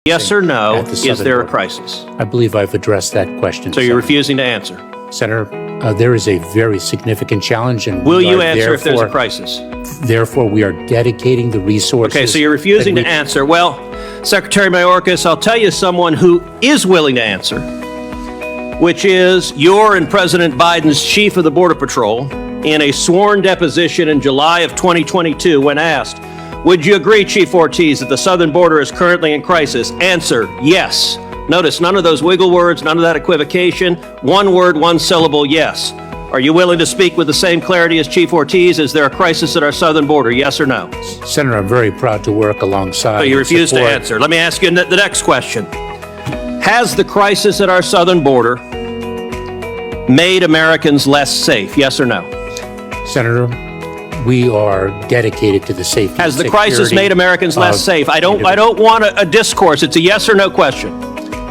Yes or no, is there a crisis? I believe I've addressed that question. So you're refusing to answer? Senator, there is a very significant challenge. And will you answer if there's a crisis? Therefore, we are dedicating the resources. Okay, so you're refusing to answer. Well, Secretary Mayorkas, I'll tell you someone who is willing to answer, which is your and President Biden's chief of the Border Patrol in a sworn deposition in July of 2022 when asked, would you agree, Chief Ortiz, that the southern border is currently in crisis? Answer, yes. Notice none of those wiggle words, none of that equivocation. One word, one syllable, yes. Are you willing to speak with the same clarity as Chief Ortiz? Is there a crisis at our southern border, yes or no? Senator, I'm very proud to work alongside. So you refuse to answer. Let me ask you the next question. Has the crisis at our southern border made Americans less safe, yes or no? Senator, we are dedicated to the safety. Has the crisis made Americans less safe? I don't want a discourse. It's a yes or no question.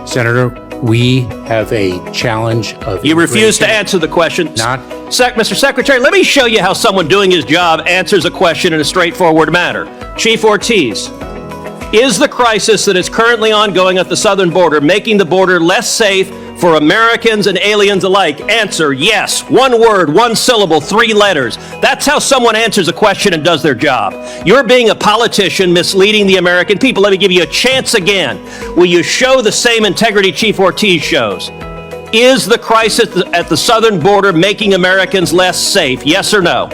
Senator, we have a challenge of. You refuse to answer the question. Mr. Secretary, let me show you how someone doing his job answers a question in a straightforward manner. Chief Ortiz, is the crisis that is currently ongoing at the southern border making the border less safe for Americans and aliens alike? Answer, yes. One word, one syllable, 3 letters. That's how someone answers a question and does their job. You're being a politician misleading the American people. Let me give you a chance again. Will you show the same integrity Chief Ortiz shows? Is the crisis at the southern border making Americans less safe? Yes or no?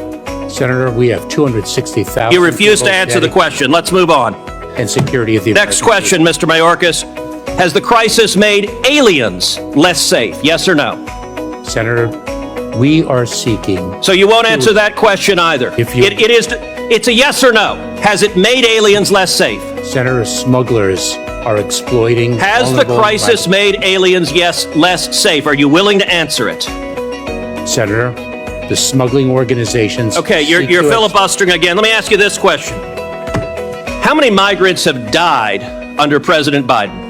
Senator, we have 260,000. You refuse to answer the question. Let's move on. And security of the Next question, Mr. Mayorkas. Has the crisis made aliens less safe? Yes or no? Senator, we are seeking. So you won't answer that question either. It's a yes or no. Has it made aliens less safe? Senator, smugglers are exploiting. Has the crisis made aliens, yes, less safe? Are you willing to answer it? Senator, the smuggling organizations. Okay, you're filibustering again. Let me ask you this question. How many migrants have died under President Biden?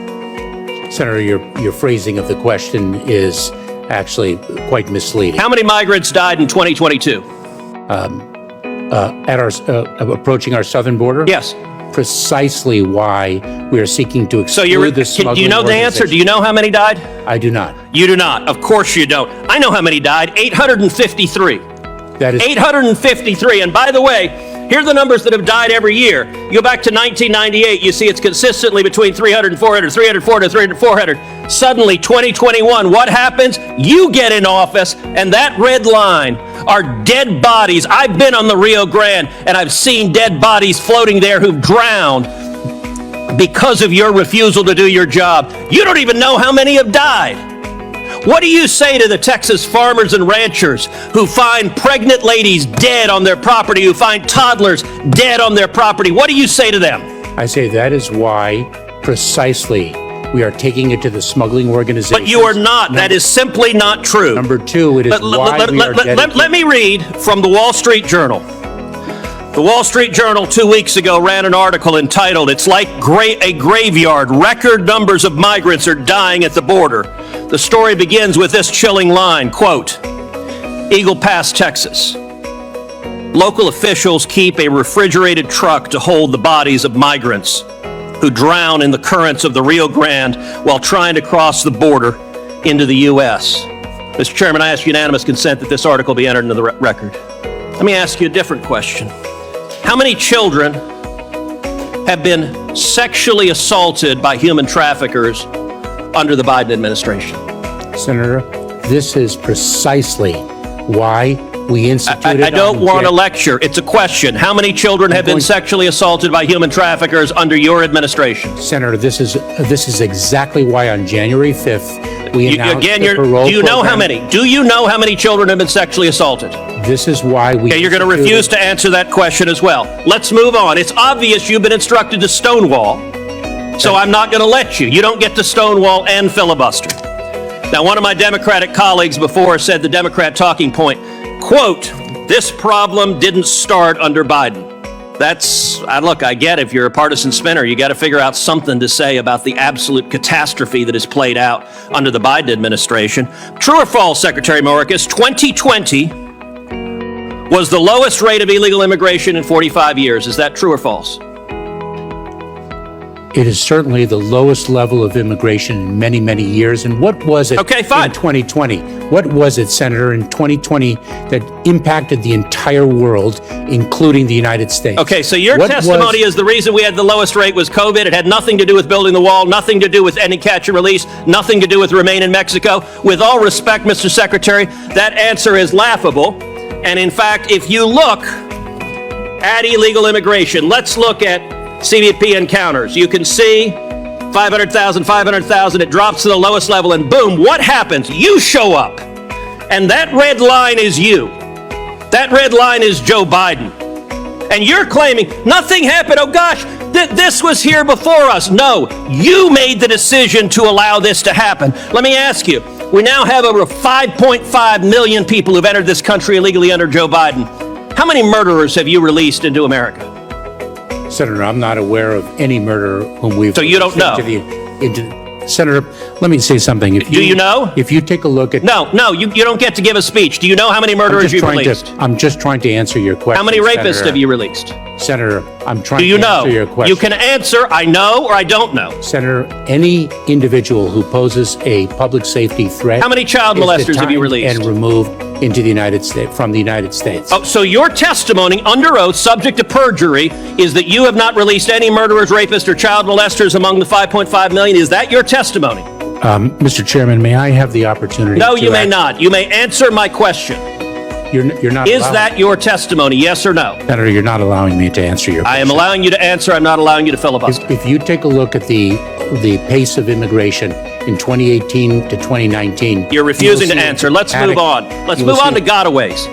Senator, your phrasing of the question is actually quite misleading. How many migrants died in 2022? At our approaching our southern border? Yes. Precisely why we are seeking to exclude the smuggling. Do you know the answer? Do you know how many died? I do not. You do not. Of course you don't. I know how many died. 853. That is 853. And by the way, here are the numbers that have died every year. You go back to 1998, you see it's consistently between 300 and 400, 300, 400, 300, 400. Suddenly, 2021, what happens? You get in office, and that red line are dead bodies. I've been on the Rio Grande, and I've seen dead bodies floating there who've drowned because of your refusal to do your job. You don't even know how many have died. What do you say to the Texas farmers and ranchers who find pregnant ladies dead on their property, who find toddlers dead on their property? What do you say to them? I say that is why precisely we are taking it to the smuggling organizations. But you are not. That is simply not true. Number 2, it is why we are dedicated. Let me read from the Wall Street Journal. The Wall Street Journal 2 weeks ago ran an article entitled, "It's like a graveyard. Record numbers of migrants are dying at the border." The story begins with this chilling line, quote, Eagle Pass, Texas. Local officials keep a refrigerated truck to hold the bodies of migrants who drown in the currents of the Rio Grande while trying to cross the border into the U.S. Mr. Chairman, I ask unanimous consent that this article be entered into the record. Let me ask you a different question. How many children have been sexually assaulted by human traffickers under the Biden administration? Senator, this is precisely why we instituted. I don't want a lecture. It's a question. How many children have been sexually assaulted by human traffickers under your administration? Senator, this is exactly why on January 5th we announced the parole Do you know program. how many? Do you know how many children have been sexually assaulted? This is why we. Okay, you're going to refuse to answer that question as well. Let's move on. It's obvious you've been instructed to stonewall, so I'm not going to let you. You don't get to stonewall and filibuster. Now, one of my Democratic colleagues before said the Democrat talking point, quote, this problem didn't start under Biden. Look, I get if you're a partisan spinner, you got to figure out something to say about the absolute catastrophe that has played out under the Biden administration. True or false, Secretary Mayorkas, 2020 was the lowest rate of illegal immigration in 45 years. Is that true or false? It is certainly the lowest level of immigration in many, many years. And what was it Okay, fine. in 2020? What was it, Senator, in 2020 that impacted the entire world, including the United States? Okay, so your What testimony was- is the reason we had the lowest rate was COVID. It had nothing to do with building the wall, nothing to do with ending catch and release, nothing to do with Remain in Mexico. With all respect, Mr. Secretary, that answer is laughable. And in fact, if you look at illegal immigration, let's look at CBP encounters. You can see 500,000, 500,000, it drops to the lowest level, and boom, what happens? You show up. And that red line is you. That red line is Joe Biden. And you're claiming nothing happened. Oh gosh, this was here before us. No, you made the decision to allow this to happen. Let me ask you, we now have over 5.5 million people who've entered this country illegally under Joe Biden. How many murderers have you released into America? Senator, I'm not aware of any murderer whom we've... So you don't know? Senator, let me say something. Do you know? If you take a look at... No, you don't get to give a speech. Do you know how many murderers you've released? I'm just trying to answer your question. How many rapists Senator. have you released? Senator, I'm trying Do you to know? answer your question. You can answer, I know or I don't know. Senator, any individual who poses a public safety threat... How many child is molesters have you detained released? and removed into the United States, from the United States. Oh, so your testimony under oath, subject to perjury, is that you have not released any murderers, rapists, or child molesters among the 5.5 million? Is that your testimony? Mr. Chairman, may I have the opportunity No, to you may not. You may answer my question. You're not Is allowing- that your testimony, yes or no? Senator, you're not allowing me to answer your question. I am allowing you to answer. I'm not allowing you to filibuster. If you take a look at the pace of immigration in 2018 to 2019... You're refusing to answer. Let's move on. Let's move on to gotaways.